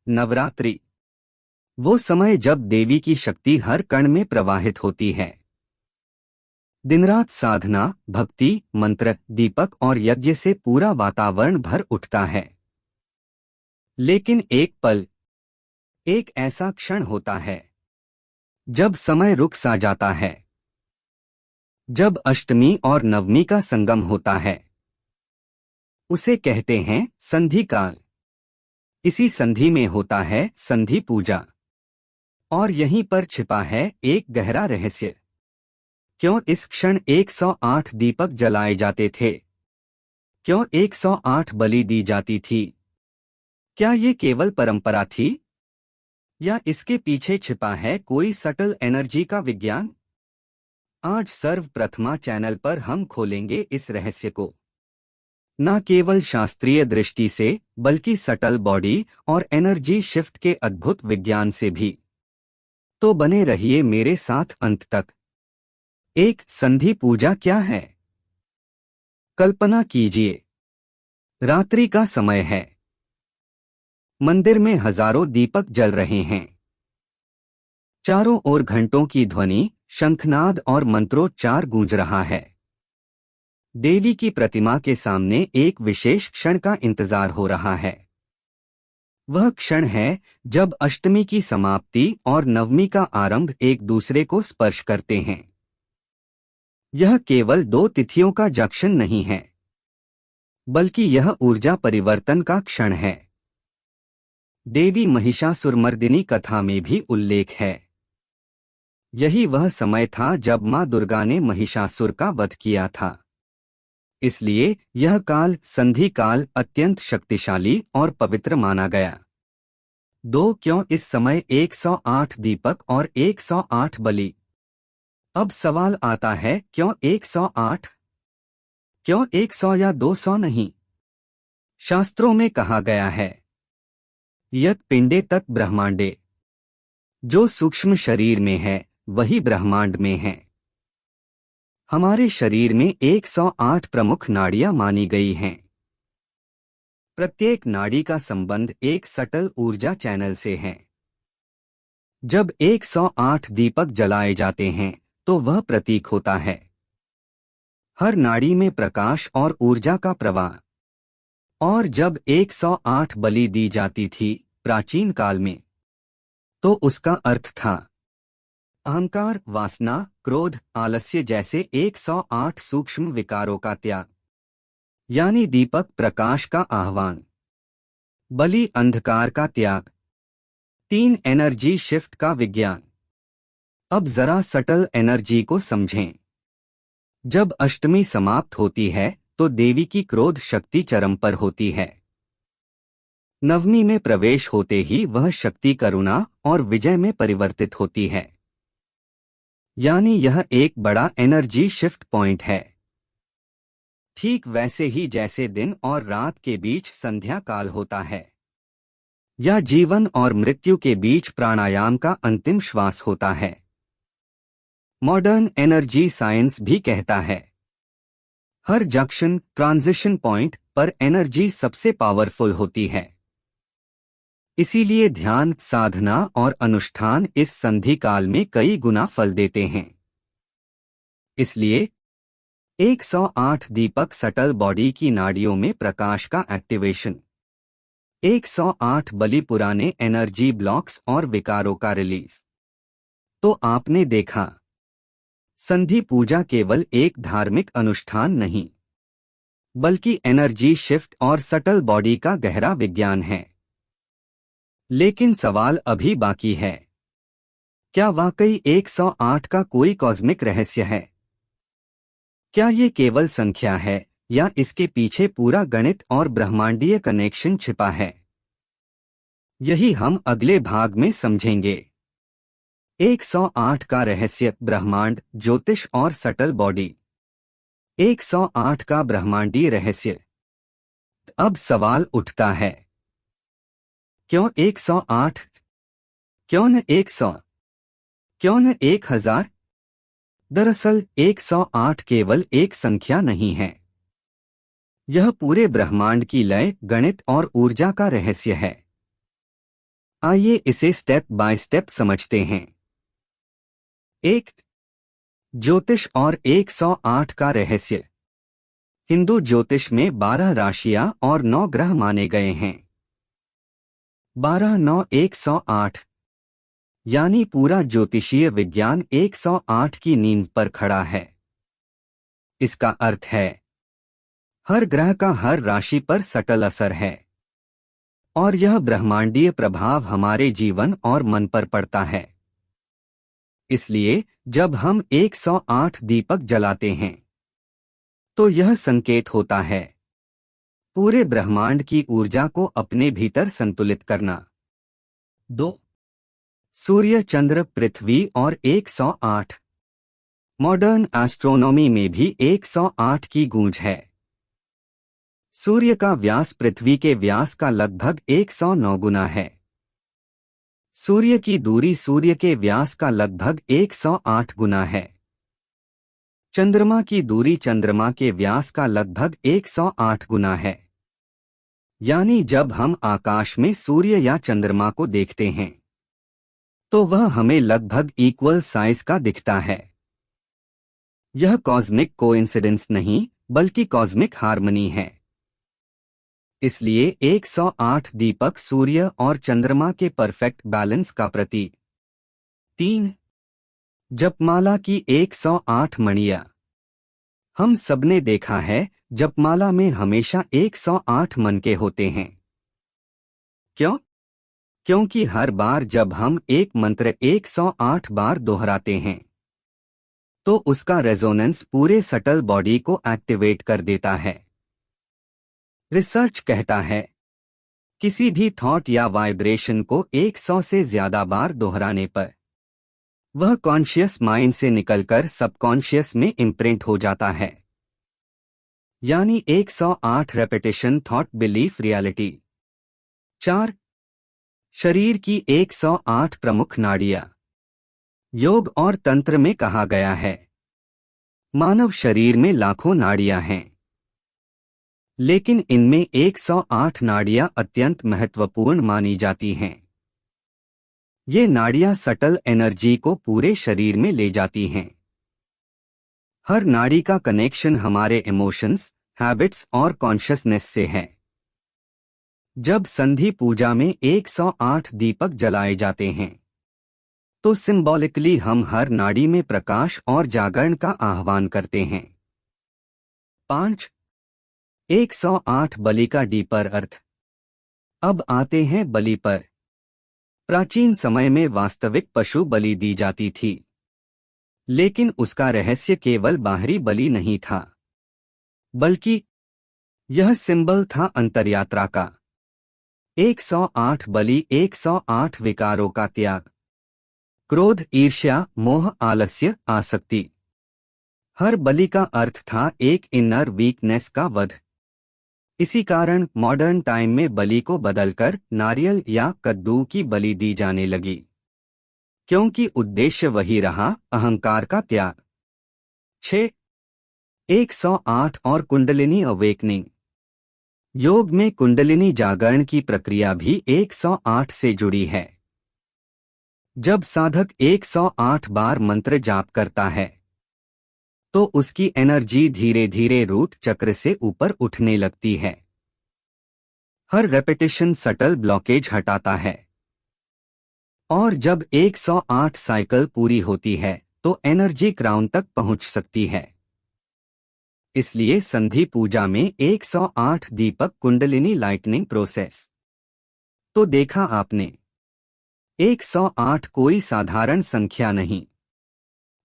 नवरात्रि वो समय जब देवी की शक्ति हर कण में प्रवाहित होती है। दिन-रात साधना, भक्ति, मंत्र, दीपक और यज्ञ से पूरा वातावरण भर उठता है। लेकिन एक पल, एक ऐसा क्षण होता है जब समय रुक सा जाता है। जब अष्टमी और नवमी का संगम होता है, उसे कहते हैं संधि काल। इसी संधि में होता है संधि पूजा, और यहीं पर छिपा है एक गहरा रहस्य। क्यों इस क्षण 108 दीपक जलाए जाते थे? क्यों 108 बलि दी जाती थी? क्या ये केवल परंपरा थी, या इसके पीछे छिपा है कोई सटल एनर्जी का विज्ञान? आज सर्वप्रथमा चैनल पर हम खोलेंगे इस रहस्य को, न केवल शास्त्रीय दृष्टि से, बल्कि सटल बॉडी और एनर्जी शिफ्ट के अद्भुत विज्ञान से भी। तो बने रहिए मेरे साथ अंत तक। एक संधि पूजा क्या है? कल्पना कीजिए, रात्रि का समय है। मंदिर में हजारों दीपक जल रहे हैं। चारों ओर घंटों की ध्वनि, शंखनाद और मंत्रोच्चार गूंज रहा है। देवी की प्रतिमा के सामने एक विशेष क्षण का इंतजार हो रहा है। वह क्षण है जब अष्टमी की समाप्ति और नवमी का आरंभ एक दूसरे को स्पर्श करते हैं। यह केवल दो तिथियों का जंक्शन नहीं है, बल्कि यह ऊर्जा परिवर्तन का क्षण है। देवी महिषासुरमर्दिनी कथा में भी उल्लेख है। यही वह समय था जब मां दुर्गा ने महिषासुर का वध किया था। इसलिए यह काल, संधि काल, अत्यंत शक्तिशाली और पवित्र माना गया। क्यों इस समय 108 दीपक और 108 बलि? अब सवाल आता है, क्यों 108? क्यों 100 या 200 नहीं? शास्त्रों में कहा गया है, यत् पिंडे तत् ब्रह्मांडे। जो सूक्ष्म शरीर में है वही ब्रह्मांड में है। हमारे शरीर में 108 प्रमुख नाड़ियां मानी गई हैं। प्रत्येक नाड़ी का संबंध एक सटल ऊर्जा चैनल से है। जब 108 दीपक जलाए जाते हैं तो वह प्रतीक होता है हर नाड़ी में प्रकाश और ऊर्जा का प्रवाह। और जब 108 बलि दी जाती थी प्राचीन काल में, तो उसका अर्थ था अहंकार, वासना, क्रोध, आलस्य जैसे 108 सूक्ष्म विकारों का त्याग। यानी दीपक प्रकाश का आह्वान, बलि अंधकार का त्याग, 3 एनर्जी शिफ्ट का विज्ञान। अब जरा सटल एनर्जी को समझें। जब अष्टमी समाप्त होती है तो देवी की क्रोध शक्ति चरम पर होती है। नवमी में प्रवेश होते ही वह शक्ति करुणा और विजय में परिवर्तित होती है। यानी यह एक बड़ा एनर्जी शिफ्ट पॉइंट है। ठीक वैसे ही जैसे दिन और रात के बीच संध्या काल होता है, या जीवन और मृत्यु के बीच प्राणायाम का अंतिम श्वास होता है। मॉडर्न एनर्जी साइंस भी कहता है, हर जंक्शन, ट्रांजिशन पॉइंट पर एनर्जी सबसे पावरफुल होती है। इसीलिए ध्यान, साधना और अनुष्ठान इस संधि काल में कई गुना फल देते हैं। इसलिए 108 दीपक सटल बॉडी की नाड़ियों में प्रकाश का एक्टिवेशन, 108 बलि पुराने एनर्जी ब्लॉक्स और विकारों का रिलीज। तो आपने देखा, संधि पूजा केवल एक धार्मिक अनुष्ठान नहीं, बल्कि एनर्जी शिफ्ट और सटल बॉडी का गहरा विज्ञान है। लेकिन सवाल अभी बाकी है, क्या वाकई 108 का कोई कॉस्मिक रहस्य है? क्या ये केवल संख्या है, या इसके पीछे पूरा गणित और ब्रह्मांडीय कनेक्शन छिपा है? यही हम अगले भाग में समझेंगे। 108 का रहस्य, ब्रह्मांड, ज्योतिष और सटल बॉडी। 108 का ब्रह्मांडीय रहस्य। अब सवाल उठता है, क्यों 108? क्यों न 100? क्यों न 1000? दरअसल 108 केवल एक संख्या नहीं है। यह पूरे ब्रह्मांड की लय, गणित और ऊर्जा का रहस्य है। आइए इसे स्टेप बाय स्टेप समझते हैं। 1. ज्योतिष और 108 का रहस्य। हिंदू ज्योतिष में 12 राशियां और 9 ग्रह माने गए हैं। 12, 9, 108 यानी पूरा ज्योतिषीय विज्ञान 108 की नींव पर खड़ा है। इसका अर्थ है हर ग्रह का हर राशि पर सटल असर है और यह ब्रह्मांडीय प्रभाव हमारे जीवन और मन पर पड़ता है। इसलिए जब हम 108 दीपक जलाते हैं तो यह संकेत होता है पूरे ब्रह्मांड की ऊर्जा को अपने भीतर संतुलित करना। 2. सूर्य, चंद्र, पृथ्वी और 108। मॉडर्न एस्ट्रोनॉमी में भी 108 की गूंज है। सूर्य का व्यास पृथ्वी के व्यास का लगभग 109 गुना है। सूर्य की दूरी सूर्य के व्यास का लगभग 108 गुना है। चंद्रमा की दूरी चंद्रमा के व्यास का लगभग 108 गुना है। यानी जब हम आकाश में सूर्य या चंद्रमा को देखते हैं तो वह हमें लगभग इक्वल साइज का दिखता है। यह कॉस्मिक कोइंसिडेंस नहीं बल्कि कॉस्मिक हार्मनी है। इसलिए 108 दीपक सूर्य और चंद्रमा के परफेक्ट बैलेंस का प्रतीक। 3. जपमाला की 108 मणियां। हम सबने देखा है जपमाला में हमेशा 108 मनके होते हैं। क्यों? क्योंकि हर बार जब हम एक मंत्र 108 बार दोहराते हैं तो उसका रेजोनेंस पूरे सटल बॉडी को एक्टिवेट कर देता है। रिसर्च कहता है किसी भी थॉट या वाइब्रेशन को 100 से ज्यादा बार दोहराने पर वह कॉन्शियस माइंड से निकलकर सबकॉन्शियस में इम्प्रिंट हो जाता है। यानी 108 रेपिटेशन थॉट बिलीफ रियलिटी। 4. शरीर की 108 प्रमुख नाड़ियां। योग और तंत्र में कहा गया है मानव शरीर में लाखों नाड़ियां हैं, लेकिन इनमें 108 नाड़ियां अत्यंत महत्वपूर्ण मानी जाती हैं। ये नाड़ियां सटल एनर्जी को पूरे शरीर में ले जाती हैं। हर नाड़ी का कनेक्शन हमारे इमोशंस, हैबिट्स और कॉन्शियसनेस से है। जब संधि पूजा में 108 दीपक जलाए जाते हैं तो सिंबॉलिकली हम हर नाड़ी में प्रकाश और जागरण का आह्वान करते हैं। 5. 108 बलि का डीपर अर्थ। अब आते हैं बलि पर। प्राचीन समय में वास्तविक पशु बलि दी जाती थी, लेकिन उसका रहस्य केवल बाहरी बलि नहीं था, बल्कि यह सिंबल था अंतर्यात्रा का। 108 बलि 108 विकारों का त्याग। क्रोध, ईर्ष्या, मोह, आलस्य, आसक्ति। हर बलि का अर्थ था एक इनर वीकनेस का वध। इसी कारण मॉडर्न टाइम में बलि को बदलकर नारियल या कद्दू की बलि दी जाने लगी, क्योंकि उद्देश्य वही रहा, अहंकार का त्याग। 6. 108 और कुंडलिनी अवेकनिंग। योग में कुंडलिनी जागरण की प्रक्रिया भी 108 से जुड़ी है। जब साधक 108 बार मंत्र जाप करता है तो उसकी एनर्जी धीरे धीरे रूट चक्र से ऊपर उठने लगती है। हर रेपिटेशन सटल ब्लॉकेज हटाता है और जब 108 साइकिल पूरी होती है तो एनर्जी क्राउन तक पहुंच सकती है। इसलिए संधि पूजा में 108 दीपक कुंडलिनी लाइटनिंग प्रोसेस। तो देखा आपने, 108 कोई साधारण संख्या नहीं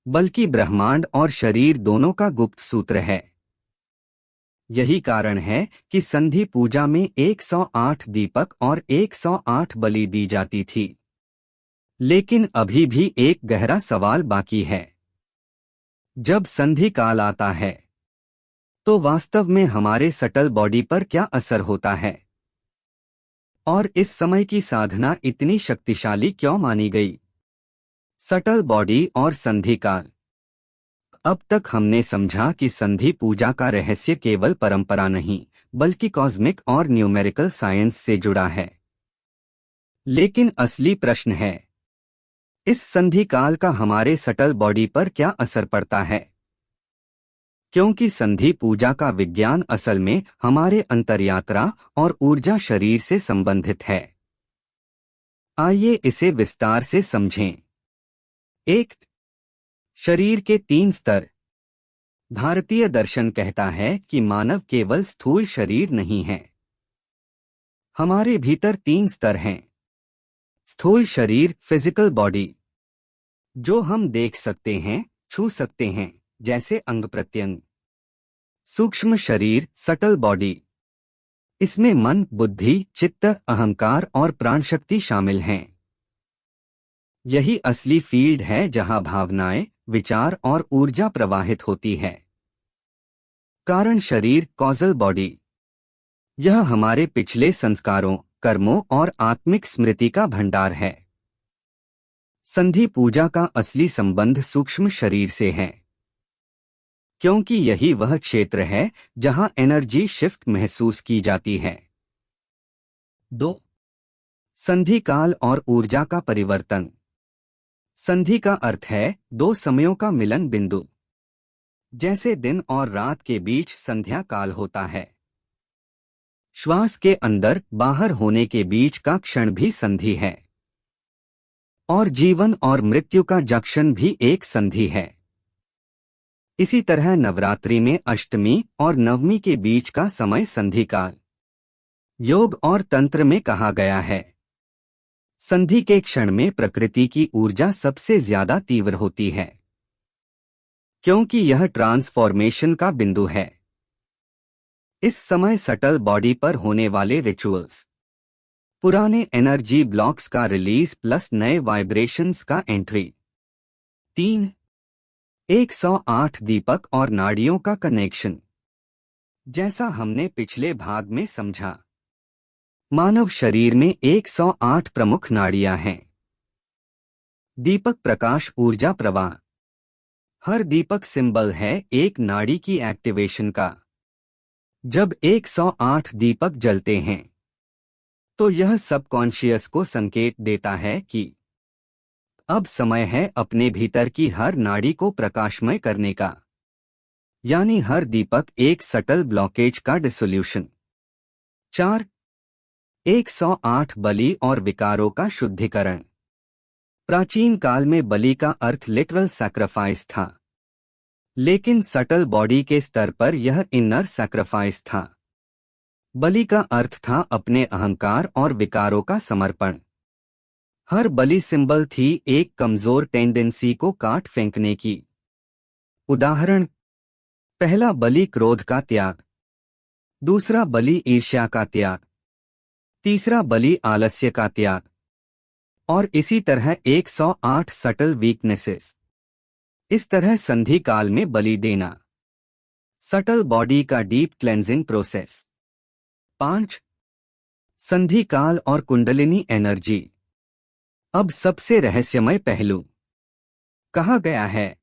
बल्कि ब्रह्मांड और शरीर दोनों का गुप्त सूत्र है। यही कारण है कि संधि पूजा में 108 दीपक और 108 बलि दी जाती थी। लेकिन अभी भी एक गहरा सवाल बाकी है। जब संधि काल आता है तो वास्तव में हमारे सटल बॉडी पर क्या असर होता है और इस समय की साधना इतनी शक्तिशाली क्यों मानी गई? सटल बॉडी और संधि काल। अब तक हमने समझा कि संधि पूजा का रहस्य केवल परंपरा नहीं बल्कि कॉस्मिक और न्यूमेरिकल साइंस से जुड़ा है। लेकिन असली प्रश्न है, इस संधि काल का हमारे सटल बॉडी पर क्या असर पड़ता है? क्योंकि संधि पूजा का विज्ञान असल में हमारे अंतर्यात्रा और ऊर्जा शरीर से संबंधित है। आइए इसे विस्तार से समझें। एक, शरीर के 3 स्तर। भारतीय दर्शन कहता है कि मानव केवल स्थूल शरीर नहीं है। हमारे भीतर 3 स्तर हैं। स्थूल शरीर, फिजिकल बॉडी, जो हम देख सकते हैं, छू सकते हैं, जैसे अंग प्रत्यंग। सूक्ष्म शरीर, सटल बॉडी, इसमें मन, बुद्धि, चित्त, अहंकार और प्राणशक्ति शामिल हैं। यही असली फील्ड है जहां भावनाएं, विचार और ऊर्जा प्रवाहित होती है। कारण शरीर, कॉजल बॉडी, यह हमारे पिछले संस्कारों, कर्मों और आत्मिक स्मृति का भंडार है। संधि पूजा का असली संबंध सूक्ष्म शरीर से है, क्योंकि यही वह क्षेत्र है जहां एनर्जी शिफ्ट महसूस की जाती है। 2, संधि काल और ऊर्जा का परिवर्तन। संधि का अर्थ है 2 समयों का मिलन बिंदु। जैसे दिन और रात के बीच संध्या काल होता है, श्वास के अंदर बाहर होने के बीच का क्षण भी संधि है, और जीवन और मृत्यु का जंक्शन भी एक संधि है। इसी तरह नवरात्रि में अष्टमी और नवमी के बीच का समय संधि काल। योग और तंत्र में कहा गया है, संधि के क्षण में प्रकृति की ऊर्जा सबसे ज्यादा तीव्र होती है, क्योंकि यह ट्रांसफॉर्मेशन का बिंदु है। इस समय सटल बॉडी पर होने वाले रिचुअल्स, पुराने एनर्जी ब्लॉक्स का रिलीज प्लस नए वाइब्रेशंस का एंट्री। 3, 108 दीपक और नाड़ियों का कनेक्शन। जैसा हमने पिछले भाग में समझा, मानव शरीर में 108 प्रमुख नाड़ियां हैं। दीपक प्रकाश ऊर्जा प्रवाह। हर दीपक सिंबल है एक नाड़ी की एक्टिवेशन का। जब 108 दीपक जलते हैं, तो यह सबकॉन्शियस को संकेत देता है कि अब समय है अपने भीतर की हर नाड़ी को प्रकाशमय करने का। यानी हर दीपक एक सटल ब्लॉकेज का डिसोल्यूशन। 4, 108 बलि और विकारों का शुद्धिकरण। प्राचीन काल में बलि का अर्थ लिटरल सैक्रिफाइस था, लेकिन सटल बॉडी के स्तर पर यह इनर सैक्रिफाइस था। बलि का अर्थ था अपने अहंकार और विकारों का समर्पण। हर बलि सिंबल थी एक कमजोर टेंडेंसी को काट फेंकने की। उदाहरण, पहला बलि क्रोध का त्याग, दूसरा बलि ईर्ष्या का त्याग, तीसरा बलि आलस्य का त्याग, और इसी तरह 108 सटल वीकनेसेस। इस तरह संधि काल में बलि देना, सटल बॉडी का डीप क्लेंजिंग प्रोसेस। 5, संधि काल और कुंडलिनी एनर्जी। अब सबसे रहस्यमय पहलू। कहा गया है,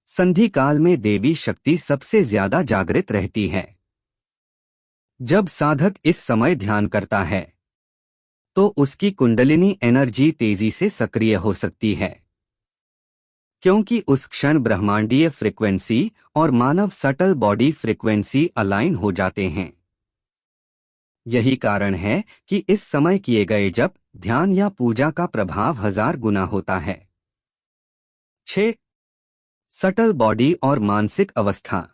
संधि काल में देवी शक्ति सबसे ज्यादा जागृत रहती है। जब साधक इस समय ध्यान करता है, तो उसकी कुंडलिनी एनर्जी तेजी से सक्रिय हो सकती है, क्योंकि उस क्षण ब्रह्मांडीय फ्रीक्वेंसी और मानव सटल बॉडी फ्रीक्वेंसी अलाइन हो जाते हैं। यही कारण है कि इस समय किए गए जप, ध्यान या पूजा का प्रभाव 1000 गुना होता है। 6, सटल बॉडी और मानसिक अवस्था।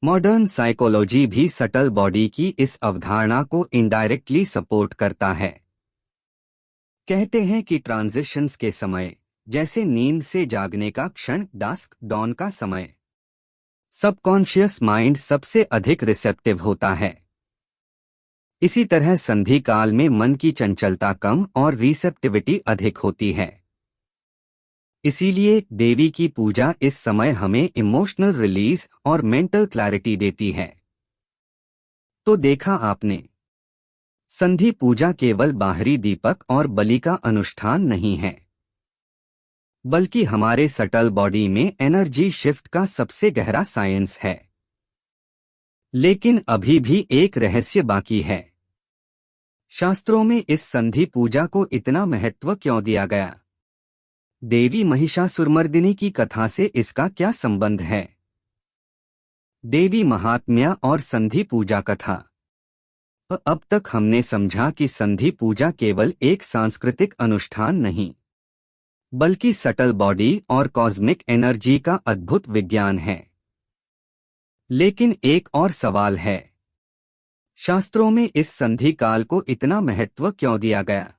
मॉडर्न साइकोलॉजी भी सटल बॉडी की इस अवधारणा को इनडायरेक्टली सपोर्ट करता है। कहते हैं कि ट्रांजिशंस के समय, जैसे नींद से जागने का क्षण, डस्क डॉन का समय, सबकॉन्शियस माइंड सबसे अधिक रिसेप्टिव होता है। इसी तरह संधि काल में मन की चंचलता कम और रिसेप्टिविटी अधिक होती है। इसीलिए देवी की पूजा इस समय हमें इमोशनल रिलीज और मेंटल क्लैरिटी देती है। तो देखा आपने, संधि पूजा केवल बाहरी दीपक और बलि का अनुष्ठान नहीं है, बल्कि हमारे सटल बॉडी में एनर्जी शिफ्ट का सबसे गहरा साइंस है। लेकिन अभी भी एक रहस्य बाकी है। शास्त्रों में इस संधि पूजा को इतना महत्व क्यों दिया गया? देवी महिषासुरमर्दिनी की कथा से इसका क्या संबंध है? देवी महात्म्य और संधि पूजा कथा। अब तक हमने समझा कि संधि पूजा केवल एक सांस्कृतिक अनुष्ठान नहीं, बल्कि सटल बॉडी और कॉस्मिक एनर्जी का अद्भुत विज्ञान है। लेकिन एक और सवाल है, शास्त्रों में इस संधि काल को इतना महत्व क्यों दिया गया?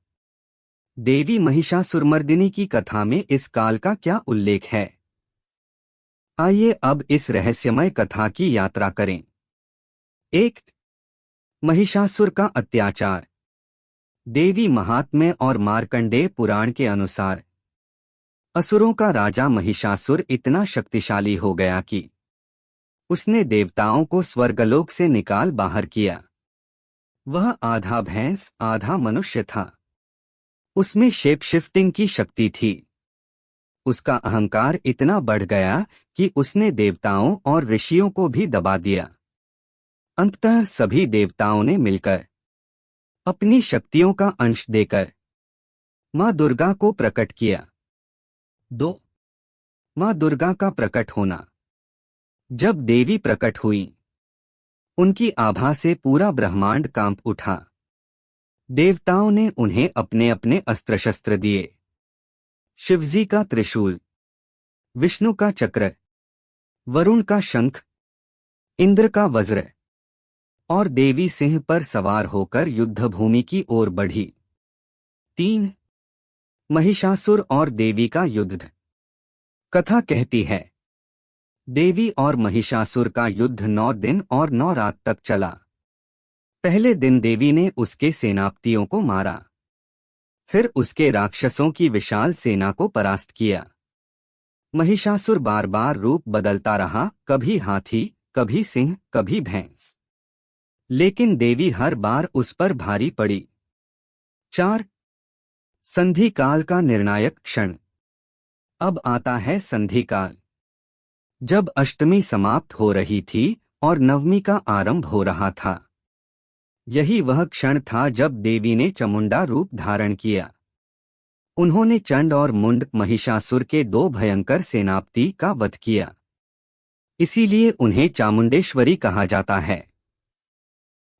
देवी महिषासुरमर्दिनी की कथा में इस काल का क्या उल्लेख है? आइए अब इस रहस्यमय कथा की यात्रा करें। 1. महिषासुर का अत्याचार। देवी महात्म्य और मार्कंडेय पुराण के अनुसार असुरों का राजा महिषासुर इतना शक्तिशाली हो गया कि उसने देवताओं को स्वर्गलोक से निकाल बाहर किया। वह आधा भैंस आधा मनुष्य था। उसमें शेप शिफ्टिंग की शक्ति थी। उसका अहंकार इतना बढ़ गया कि उसने देवताओं और ऋषियों को भी दबा दिया। अंततः सभी देवताओं ने मिलकर अपनी शक्तियों का अंश देकर मां दुर्गा को प्रकट किया। 2. मां दुर्गा का प्रकट होना। जब देवी प्रकट हुई, उनकी आभा से पूरा ब्रह्मांड कांप उठा। देवताओं ने उन्हें अपने अपने अस्त्र शस्त्र दिए। शिवजी का त्रिशूल, विष्णु का चक्र, वरुण का शंख, इंद्र का वज्र और देवी सिंह पर सवार होकर युद्ध भूमि की ओर बढ़ी। 3. महिषासुर और देवी का युद्ध। कथा कहती है, देवी और महिषासुर का युद्ध 9 दिन और 9 रात तक चला। पहले दिन देवी ने उसके सेनापतियों को मारा, फिर उसके राक्षसों की विशाल सेना को परास्त किया। महिषासुर बार बार रूप बदलता रहा, कभी हाथी, कभी सिंह, कभी भैंस, लेकिन देवी हर बार उस पर भारी पड़ी। 4. संधि काल का निर्णायक क्षण। अब आता है संधि काल। जब अष्टमी समाप्त हो रही थी और नवमी का आरंभ हो रहा था, यही वह क्षण था जब देवी ने चामुंडा रूप धारण किया। उन्होंने चंड और मुंड महिषासुर के 2 भयंकर सेनापति का वध किया। इसीलिए उन्हें चामुंडेश्वरी कहा जाता है।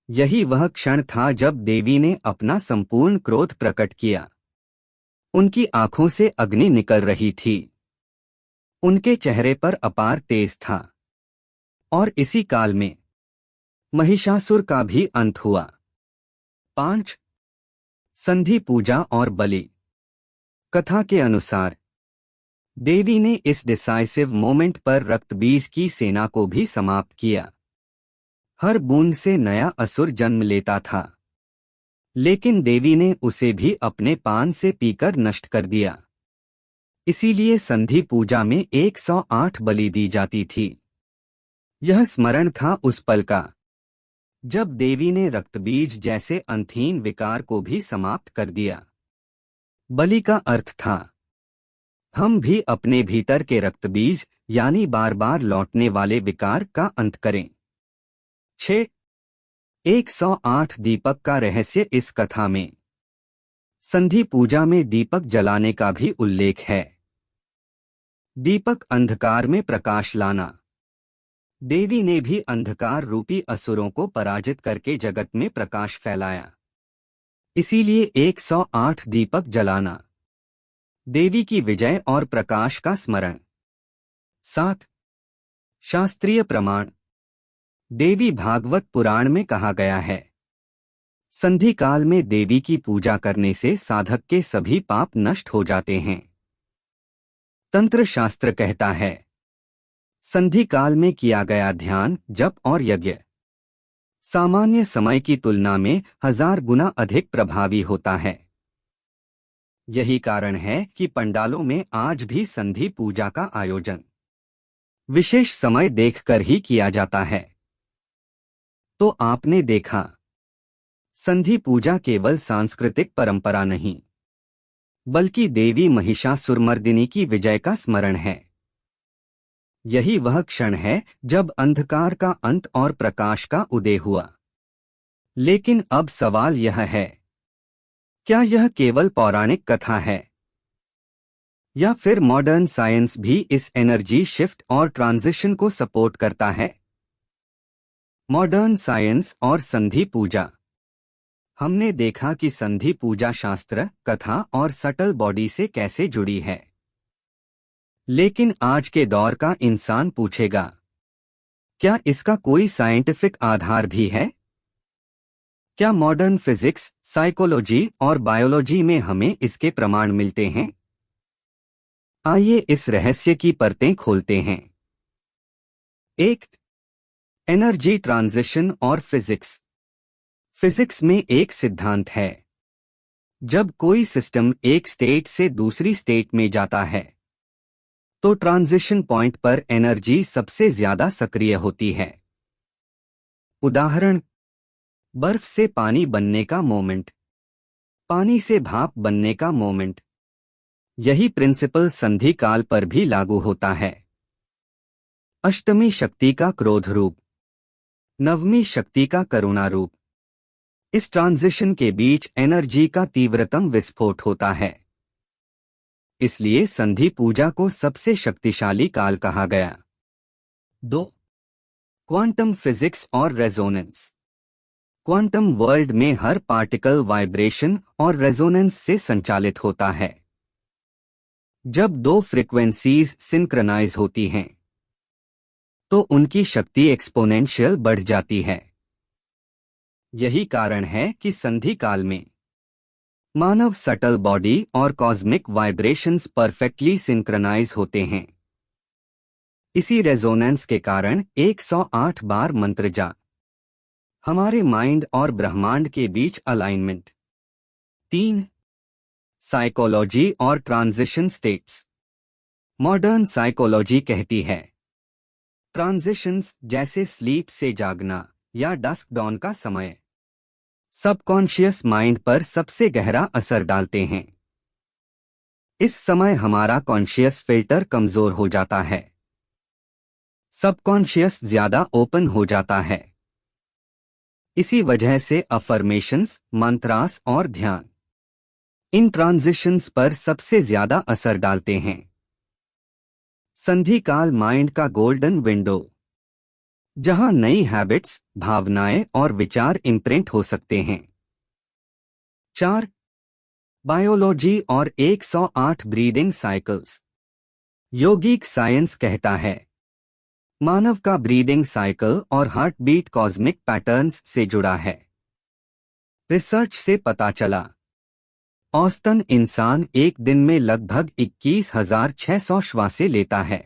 यही वह क्षण था जब देवी ने अपना संपूर्ण क्रोध प्रकट किया। उनकी आंखों से अग्नि निकल रही थी। उनके चेहरे पर अपार तेज था। और इसी काल में महिषासुर का भी अंत हुआ। 5. संधि पूजा और बलि। कथा के अनुसार देवी ने इस डिसाइसिव मोमेंट पर रक्तबीज की सेना को भी समाप्त किया। हर बूंद से नया असुर जन्म लेता था, लेकिन देवी ने उसे भी अपने पान से पीकर नष्ट कर दिया। इसीलिए संधि पूजा में 108 बलि दी जाती थी। यह स्मरण था उस पल का जब देवी ने रक्तबीज जैसे अंतहीन विकार को भी समाप्त कर दिया। बलि का अर्थ था, हम भी अपने भीतर के रक्तबीज यानी बार बार लौटने वाले विकार का अंत करें। 6. 108 दीपक का रहस्य। इस कथा में संधि पूजा में दीपक जलाने का भी उल्लेख है। दीपक अंधकार में प्रकाश लाना। देवी ने भी अंधकार रूपी असुरों को पराजित करके जगत में प्रकाश फैलाया। इसीलिए 108 दीपक जलाना देवी की विजय और प्रकाश का स्मरण। 7. शास्त्रीय प्रमाण। देवी भागवत पुराण में कहा गया है, संधि काल में देवी की पूजा करने से साधक के सभी पाप नष्ट हो जाते हैं। तंत्र शास्त्र कहता है, संधि काल में किया गया ध्यान, जप और यज्ञ सामान्य समय की तुलना में 1000 गुना अधिक प्रभावी होता है। यही कारण है कि पंडालों में आज भी संधि पूजा का आयोजन विशेष समय देखकर ही किया जाता है। तो आपने देखा, संधि पूजा केवल सांस्कृतिक परंपरा नहीं, बल्कि देवी महिषासुरमर्दिनी की विजय का स्मरण है। यही वह क्षण है जब अंधकार का अंत और प्रकाश का उदय हुआ। लेकिन अब सवाल यह है, क्या यह केवल पौराणिक कथा है या फिर मॉडर्न साइंस भी इस एनर्जी शिफ्ट और ट्रांजिशन को सपोर्ट करता है? मॉडर्न साइंस और संधि पूजा। हमने देखा कि संधि पूजा शास्त्र, कथा और सटल बॉडी से कैसे जुड़ी है। लेकिन आज के दौर का इंसान पूछेगा, क्या इसका कोई साइंटिफिक आधार भी है? क्या मॉडर्न फिजिक्स, साइकोलॉजी और बायोलॉजी में हमें इसके प्रमाण मिलते हैं? आइए इस रहस्य की परतें खोलते हैं। 1. एनर्जी ट्रांजिशन और फिजिक्स। फिजिक्स में एक सिद्धांत है, जब कोई सिस्टम एक स्टेट से दूसरी स्टेट में जाता है तो ट्रांजिशन पॉइंट पर एनर्जी सबसे ज्यादा सक्रिय होती है। उदाहरण, बर्फ से पानी बनने का मोमेंट, पानी से भाप बनने का मोमेंट। यही प्रिंसिपल संधि काल पर भी लागू होता है। अष्टमी शक्ति का क्रोध रूप, नवमी शक्ति का करुणा रूप। इस ट्रांजिशन के बीच एनर्जी का तीव्रतम विस्फोट होता है। इसलिए संधि पूजा को सबसे शक्तिशाली काल कहा गया। 2. क्वांटम फिजिक्स और रेजोनेंस। क्वांटम वर्ल्ड में हर पार्टिकल वाइब्रेशन और रेजोनेंस से संचालित होता है। जब दो फ्रीक्वेंसीज सिंक्रनाइज होती हैं तो उनकी शक्ति एक्सपोनेंशियल बढ़ जाती है। यही कारण है कि संधि काल में मानव सटल बॉडी और कॉस्मिक वाइब्रेशंस परफेक्टली सिंक्रनाइज होते हैं। इसी रेजोनेंस के कारण 108 बार मंत्र जाप, हमारे माइंड और ब्रह्मांड के बीच अलाइनमेंट। 3. साइकोलॉजी और ट्रांजिशन स्टेट्स। मॉडर्न साइकोलॉजी कहती है, ट्रांजिशंस जैसे स्लीप से जागना या डस्क डॉन का समय सबकॉन्शियस माइंड पर सबसे गहरा असर डालते हैं। इस समय हमारा कॉन्शियस फिल्टर कमजोर हो जाता है, सबकॉन्शियस ज्यादा ओपन हो जाता है। इसी वजह से अफर्मेशंस, मंत्रास और ध्यान इन ट्रांजिशंस पर सबसे ज्यादा असर डालते हैं। संधि काल माइंड का गोल्डन विंडो, जहां नई हैबिट्स, भावनाएं और विचार इम्प्रिंट हो सकते हैं। 4. बायोलॉजी और 108 ब्रीदिंग साइकिल्स। योगिक साइंस कहता है, मानव का ब्रीदिंग साइकिल और हार्ट बीट कॉस्मिक पैटर्न्स से जुड़ा है। रिसर्च से पता चला, औसतन इंसान एक दिन में लगभग 21,600 श्वासें लेता है।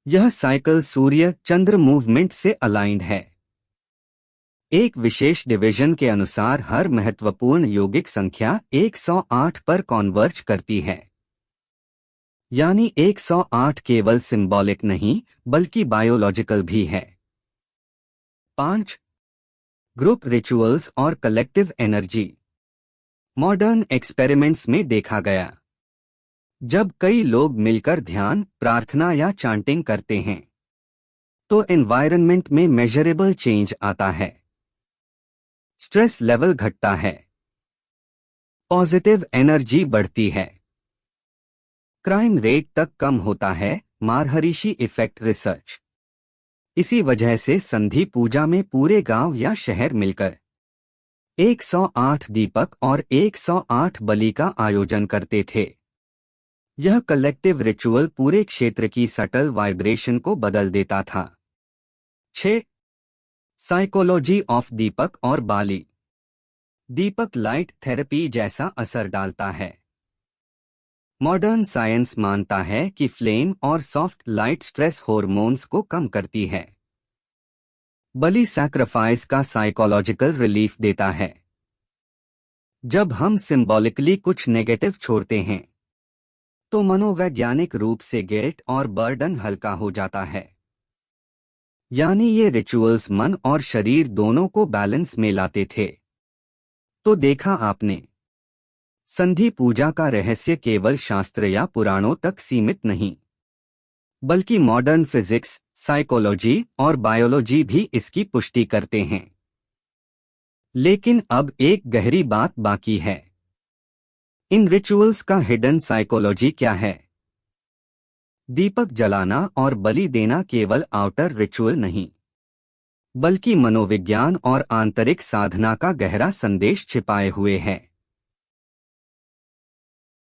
यह साइकिल सूर्य चंद्र मूवमेंट से अलाइंड है। एक विशेष डिवीजन के अनुसार हर महत्वपूर्ण यौगिक संख्या 108 पर कॉन्वर्ज करती है। यानी 108 केवल सिंबॉलिक नहीं बल्कि बायोलॉजिकल भी है। 5. ग्रुप रिचुअल्स और कलेक्टिव एनर्जी। मॉडर्न एक्सपेरिमेंट्स में देखा गया, जब कई लोग मिलकर ध्यान, प्रार्थना या चांटिंग करते हैं तो एनवायरनमेंट में मेजरेबल चेंज आता है। स्ट्रेस लेवल घटता है, पॉजिटिव एनर्जी बढ़ती है, क्राइम रेट तक कम होता है। मारहरिशी इफेक्ट रिसर्च। इसी वजह से संधि पूजा में पूरे गांव या शहर मिलकर 108 दीपक और 108 बलि का आयोजन करते थे। यह कलेक्टिव रिचुअल पूरे क्षेत्र की सटल वाइब्रेशन को बदल देता था। 6. साइकोलॉजी ऑफ दीपक और बाली। दीपक लाइट थेरेपी जैसा असर डालता है। मॉडर्न साइंस मानता है कि फ्लेम और सॉफ्ट लाइट स्ट्रेस हॉर्मोन्स को कम करती है। बलि सैक्रिफाइस का साइकोलॉजिकल रिलीफ देता है। जब हम सिंबॉलिकली कुछ नेगेटिव छोड़ते हैं तो मनोवैज्ञानिक रूप से गिल्ट और बर्डन हल्का हो जाता है। यानी ये रिचुअल्स मन और शरीर दोनों को बैलेंस में लाते थे। तो देखा आपने, संधि पूजा का रहस्य केवल शास्त्र या पुराणों तक सीमित नहीं, बल्कि मॉडर्न फिजिक्स, साइकोलॉजी और बायोलॉजी भी इसकी पुष्टि करते हैं। लेकिन अब एक गहरी बात बाकी है। इन रिचुअल्स का हिडन साइकोलॉजी क्या है? दीपक जलाना और बलि देना केवल आउटर रिचुअल नहीं, बल्कि मनोविज्ञान और आंतरिक साधना का गहरा संदेश छिपाए हुए है।